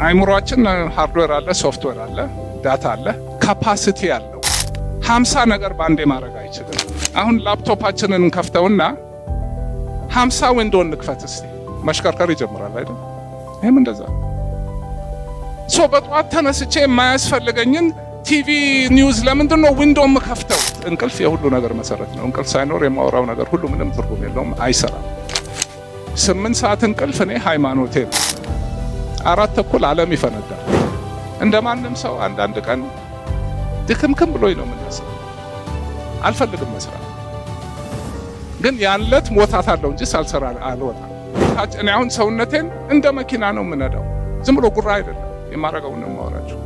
አይምሮአችን ሃርድዌር አለ፣ ሶፍትዌር አለ፣ ዳታ አለ፣ ካፓሲቲ አለው። 50 ነገር ባንዴ ማድረግ አይችልም። አሁን ላፕቶፓችንን እንከፍተውና 50 ዊንዶ እንክፈት እስቲ መሽከርከር ይጀምራል አይደል? ይሄም እንደዛ በጠዋት ተነስቼ የማያስፈልገኝን ቲቪ ኒውዝ ለምንድን ነው ዊንዶ የምከፍተው? እንቅልፍ የሁሉ ነገር መሰረት ነው። እንቅልፍ ሳይኖር የማወራው ነገር ሁሉ ምንም ትርጉም የለውም፣ አይሰራም። 8 ሰዓት እንቅልፍ እኔ ሃይማኖቴ ነው። 4 ተኩል ዓለም ይፈነዳል። እንደማንም ሰው አንዳንድ ቀን ድክምክም ብሎኝ ነው የምነሳው። አልፈልግም መስራት፣ ግን ያንለት ሞታታለሁ እንጂ ሳልሰራ አልወጣም። እኔ አሁን ሰውነቴን እንደ መኪና ነው የምነዳው። ዝም ብሎ ጉራ አይደለም የማረጋው ነው የማወራቸው።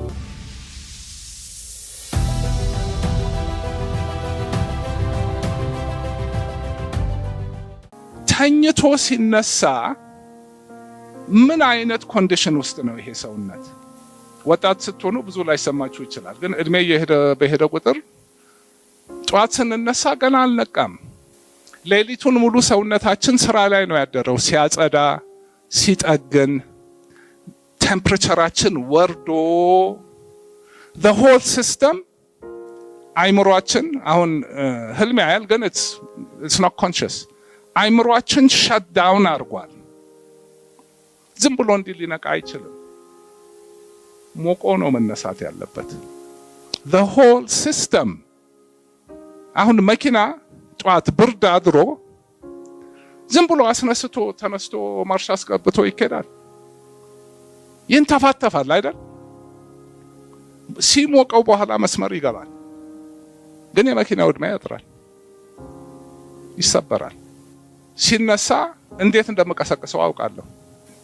ተኝቶ ሲነሳ ምን አይነት ኮንዲሽን ውስጥ ነው ይሄ ሰውነት? ወጣት ስትሆኑ ብዙ ላይ ሰማችሁ ይችላል፣ ግን እድሜ በሄደ ቁጥር ጠዋት ስንነሳ ገና አልነቃም። ሌሊቱን ሙሉ ሰውነታችን ስራ ላይ ነው ያደረው፣ ሲያጸዳ፣ ሲጠግን፣ ቴምፕሬቸራችን ወርዶ the whole system አይምሮአችን አሁን ህልም ያያል፣ ግን it's not conscious። አይምሮአችን ሸት ዳውን አድርጓል። ዝም ብሎ እንዲህ ሊነቃ አይችልም። ሞቆ ነው መነሳት ያለበት the whole system። አሁን መኪና ጠዋት ብርድ አድሮ ዝም ብሎ አስነስቶ ተነስቶ ማርሽ አስገብቶ ይኬዳል፣ ይንተፋተፋል አይደል? ሲሞቀው በኋላ መስመር ይገባል፣ ግን የመኪናው ዕድሜ ያጥራል፣ ይሰበራል። ሲነሳ እንዴት እንደምቀሰቅሰው አውቃለሁ።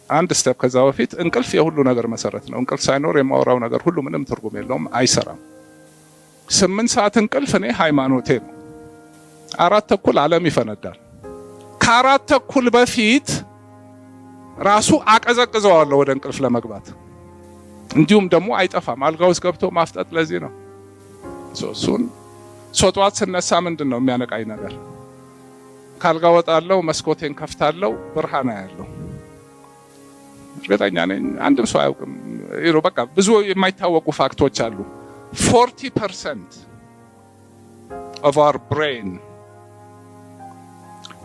አንድ ስቴፕ ከዛ በፊት እንቅልፍ የሁሉ ነገር መሰረት ነው። እንቅልፍ ሳይኖር የማወራው ነገር ሁሉ ምንም ትርጉም የለውም፣ አይሰራም። 8 ሰዓት እንቅልፍ እኔ ሃይማኖቴ ነው። 4 ተኩል ዓለም ይፈነዳል። ከ4 ተኩል በፊት ራሱ አቀዘቅዘዋለሁ ወደ እንቅልፍ ለመግባት። እንዲሁም ደግሞ አይጠፋም፣ አልጋ ውስጥ ገብቶ ማፍጠጥ። ለዚህ ነው እሱን ጠዋት ስነሳ ምንድን ነው የሚያነቃኝ ነገር? ካልጋ ወጣለሁ፣ መስኮቴን ከፍታለሁ፣ ብርሃን አያለሁ። እርግጠኛ ነኝ አንድም ሰው አያውቅም። በቃ ብዙ የማይታወቁ ፋክቶች አሉ። 40% of our brain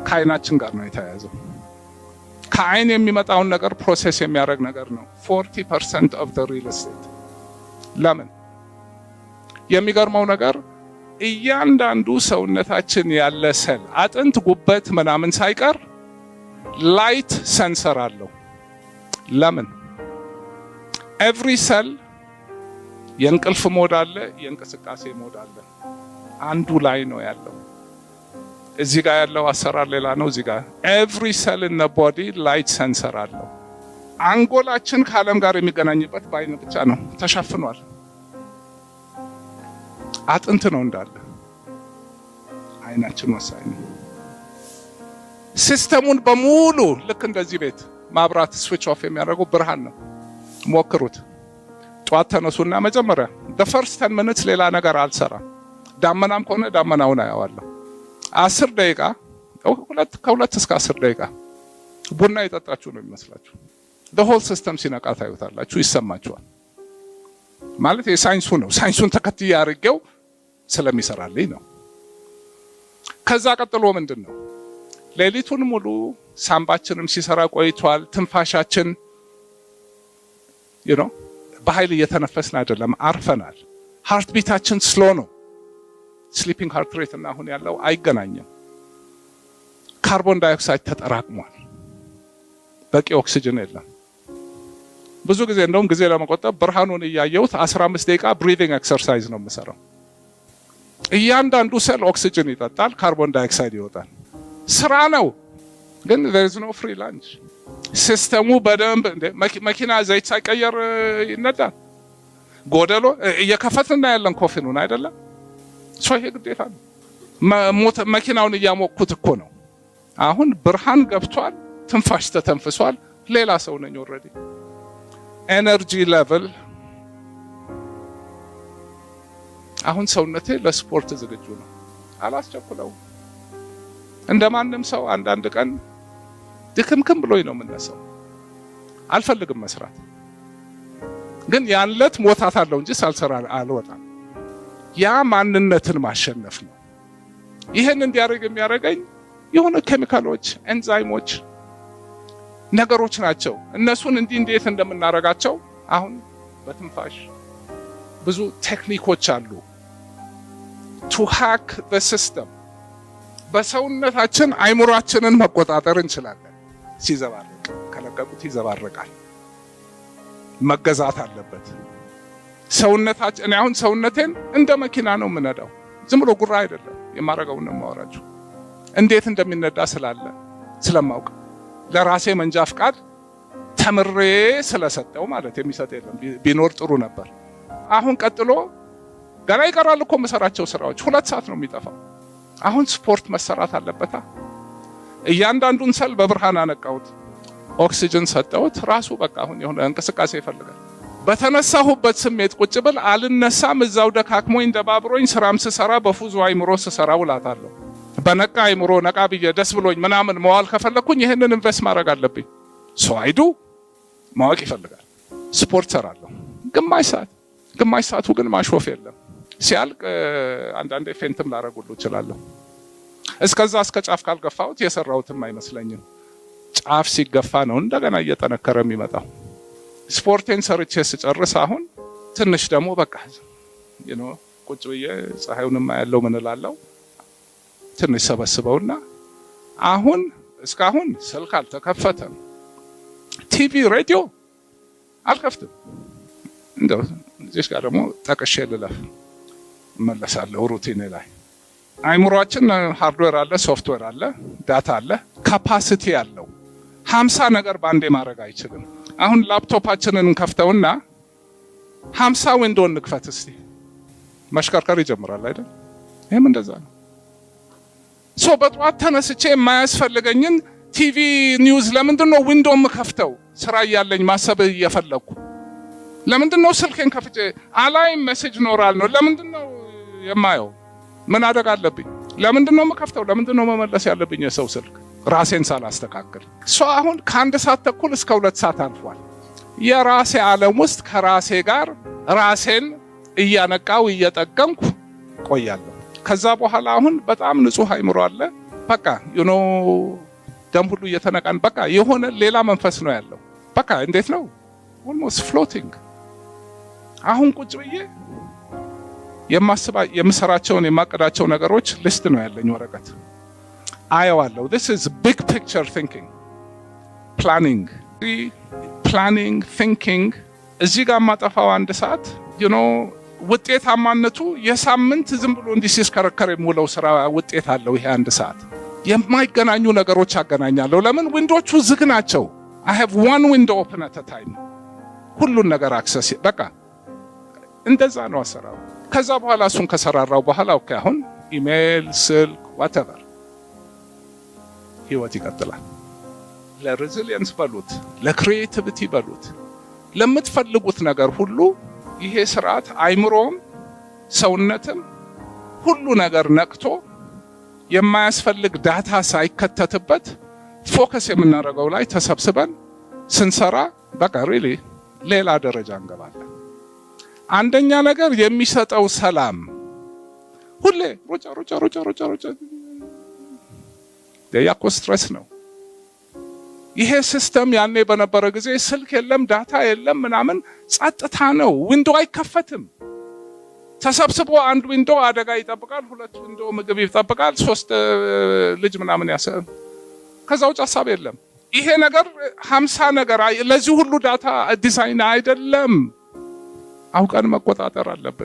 ከአይናችን ጋር ነው የተያያዘው። ከአይን የሚመጣውን ነገር ፕሮሴስ የሚያደርግ ነገር ነው 40% of the real estate። ለምን? የሚገርመው ነገር እያንዳንዱ ሰውነታችን ያለ ሰል፣ አጥንት፣ ጉበት ምናምን ሳይቀር ላይት ሰንሰር አለው። ለምን? ኤቭሪ ሰል የእንቅልፍ ሞድ አለ፣ የእንቅስቃሴ ሞድ አለ። አንዱ ላይ ነው ያለው። እዚህ ጋር ያለው አሰራር ሌላ ነው። እዚህ ጋር ኤቭሪ ሰል ኢን ዘ ቦዲ ላይት ሰንሰር አለው። አንጎላችን ከዓለም ጋር የሚገናኝበት በአይን ብቻ ነው፣ ተሸፍኗል። አጥንት ነው እንዳለ። አይናችን ወሳኝ ነው። ሲስተሙን በሙሉ ልክ እንደዚህ ቤት ማብራት ስዊች ኦፍ የሚያደርገው ብርሃን ነው። ሞክሩት። ጠዋት ተነሱና መጀመሪያ the first 10 minutes ሌላ ነገር አልሰራም። ዳመናም ከሆነ ዳመናውን አያዋለሁ። 10 ደቂቃ ከ2 እስከ 10 ደቂቃ ቡና የጠጣችሁ ነው የሚመስላችሁ። the whole system ሲነቃ ታዩታላችሁ፣ ይሰማችኋል። ማለት የሳይንሱ ነው። ሳይንሱን ተከትዬ አድርጌው ስለሚሰራልኝ ነው። ከዛ ቀጥሎ ምንድን ነው? ሌሊቱን ሙሉ ሳምባችንም ሲሰራ ቆይቷል። ትንፋሻችን በኃይል እየተነፈስን አይደለም፣ አርፈናል። ሃርት ቢታችን ስሎ ነው። ስሊፒንግ ሃርት ሬት እና አሁን ያለው አይገናኝም። ካርቦን ዳይኦክሳይድ ተጠራቅሟል። በቂ ኦክሲጅን የለም። ብዙ ጊዜ እንደውም ጊዜ ለመቆጠብ ብርሃኑን እያየሁት 15 ደቂቃ ብሪዚንግ ኤክሰርሳይዝ ነው የምሰራው። እያንዳንዱ ሴል ኦክሲጅን ይጠጣል፣ ካርቦን ዳይኦክሳይድ ይወጣል። ስራ ነው፣ ግን there is no free lunch። ሲስተሙ በደንብ መኪና ዘይት ሳይቀየር ይነዳል። ጎደሎ እየከፈትና ያለን ኮፊኑን አይደለም ይሄ ግዴታ ነው። መኪናውን እያሞቅኩት እኮ ነው። አሁን ብርሃን ገብቷል፣ ትንፋሽ ተተንፍሷል፣ ሌላ ሰው ነኝ ኦልሬዲ። ኤነርጂ ሌቭል አሁን ሰውነቴ ለስፖርት ዝግጁ ነው። አላስቸኩለው። እንደማንም ሰው አንዳንድ ቀን ድክምክም ብሎኝ ነው የምነሳው። አልፈልግም መስራት። ግን ያንለት ሞታታለሁ እንጂ ሳልሰራ አልወጣም። ያ ማንነትን ማሸነፍ ነው። ይሄን እንዲያደርግ የሚያደርገኝ የሆነ ኬሚካሎች፣ ኤንዛይሞች ነገሮች ናቸው። እነሱን እንዴት እንደምናረጋቸው አሁን በትንፋሽ ብዙ ቴክኒኮች አሉ። to hack the system በሰውነታችን አይምሮአችንን መቆጣጠር እንችላለን። ሲዘባረቅ ከለቀቁት ይዘባረቃል። መገዛት አለበት ሰውነታችን። እኔ አሁን ሰውነቴን እንደ መኪና ነው የምነዳው። ዝም ብሎ ጉራ አይደለም የማረጋው ነው የማወራችሁ። እንዴት እንደሚነዳ ስለማውቅ ለራሴ መንጃ ፍቃድ ተምሬ ስለሰጠው ማለት የሚሰጥ የለም። ቢኖር ጥሩ ነበር። አሁን ቀጥሎ ገና ይቀራል እኮ መሰራቸው ስራዎች 2 ሰዓት ነው የሚጠፋው። አሁን ስፖርት መሰራት አለበታ። እያንዳንዱን ሰል በብርሃን አነቃውት፣ ኦክሲጅን ሰጠውት። ራሱ በቃ አሁን የሆነ እንቅስቃሴ ይፈልጋል። በተነሳሁበት ስሜት ቁጭ ብል አልነሳም። እዛው ደካክሞኝ ደባብሮኝ ስራም ስሰራ በፉዙ አይምሮ ስሰራ ውላታለሁ። በነቃ አይምሮ ነቃ ብዬ ደስ ብሎኝ ምናምን መዋል ከፈለኩኝ ይሄንን ኢንቨስት ማድረግ አለብኝ። አይዱ ማወቅ ይፈልጋል። ስፖርት ሰራለሁ ግማሽ ሰዓቱ ግን ማሾፍ የለም። ሲያልቅ አንዳንዴ ፌንትም ላረጉሉ እችላለሁ። እስከዛ እስከ ጫፍ ካልገፋሁት የሰራሁትም አይመስለኝም። ጫፍ ሲገፋ ነው እንደገና እየጠነከረ የሚመጣው። ስፖርቴን ሰርቼ ስጨርስ አሁን ትንሽ ደግሞ በቃ ቁጭ ብዬ ፀሐዩንማ ያለው ምን እላለሁ ትንሽ ሰበስበውና አሁን እስካሁን ስልክ አልተከፈተም፣ ቲቪ ሬዲዮ አልከፍትም። እንደው እዚህ ጋር ደግሞ ጠቅሼ ልለፍ መለሳለሁ ሩቲኔ ላይ። አይምሮአችን ሃርድዌር አለ፣ ሶፍትዌር አለ፣ ዳታ አለ፣ ካፓሲቲ አለው። 50 ነገር ባንዴ ማድረግ አይችልም። አሁን ላፕቶፓችንን እንከፍተውና 50 ዊንዶ እንክፈት እስቲ፣ መሽከርከር ይጀምራል አይደል? ይሄም እንደዛ ነው። በጠዋት ተነስቼ የማያስፈልገኛን ቲቪ ኒውዝ ለምንድነው ዊንዶ የምከፍተው? ስራ እያለኝ ማሰብ እየፈለኩ ለምንድነው ስልኬን ከፍቼ አላይ ሜሴጅ ኖራል ነው? ለምንድነው የማየው? ምን አደጋ አለብኝ? ለምንድነው የምከፍተው? ለምንድነው መመለስ ያለብኝ የሰው ስልክ ራሴን ሳላስተካክል? አሁን ከ1 ሰዓት ተኩል እስከ 2 ሰዓት አልፏል። የራሴ ዓለም ውስጥ ከራሴ ጋር ራሴን እያነቃው እየጠገምኩ ቆያለሁ። ከዛ በኋላ አሁን በጣም ንጹህ አይምሮ አለ። በቃ ደም ሁሉ እየተነቃን በቃ የሆነ ሌላ መንፈስ ነው ያለው። በቃ እንዴት ነው almost floating። አሁን ቁጭ ብዬ የምሰራቸውን የማቀዳቸው ነገሮች ሊስት ነው ያለኝ ወረቀት አየዋለሁ። this is big picture thinking, planning thinking። እዚህ ጋር ማጠፋው 1 ሰዓት ውጤታማነቱ የሳምንት ዝም ብሎ እንዲህ ሲስከረከር የሚውለው ስራ ውጤት አለው። ይሄ 1 ሰዓት የማይገናኙ ነገሮች አገናኛለሁ። ለምን? ዊንዶቹ ዝግ ናቸው። I have one window open at a time። ሁሉን ነገር አክሰስ በቃ እንደዛ ነው አሰራው። ከዛ በኋላ እሱን ከሰራራው በኋላ ኦኬ አሁን ኢሜል፣ ስልክ whatever ህይወት ይቀጥላል። ለሬዚሊየንስ በሉት፣ ለክሪኤቲቪቲ በሉት፣ ለምትፈልጉት ነገር ሁሉ ይሄ ስርዓት አይምሮም ሰውነትም ሁሉ ነገር ነቅቶ የማያስፈልግ ዳታ ሳይከተትበት ፎከስ የምናደርገው ላይ ተሰብስበን ስንሰራ በቃ ሪሊ ሌላ ደረጃ እንገባለን። አንደኛ ነገር የሚሰጠው ሰላም ሁሌ ሩጫ ያኮ ስትረስ ነው። ይሄ ሲስተም ያኔ በነበረ ጊዜ ስልክ የለም፣ ዳታ የለም፣ ምናምን ጸጥታ ነው። ዊንዶ አይከፈትም። ተሰብስቦ 1 ዊንዶ አደጋ ይጠብቃል፣ 2 ዊንዶ ምግብ ይጠብቃል፣ 3 ልጅ ምናምን ከዛ ውጭ ሐሳብ የለም። ይሄ ነገር 50 ነገር ለዚህ ሁሉ ዳታ ዲዛይን አይደለም። አውቀን መቆጣጠር አለብን።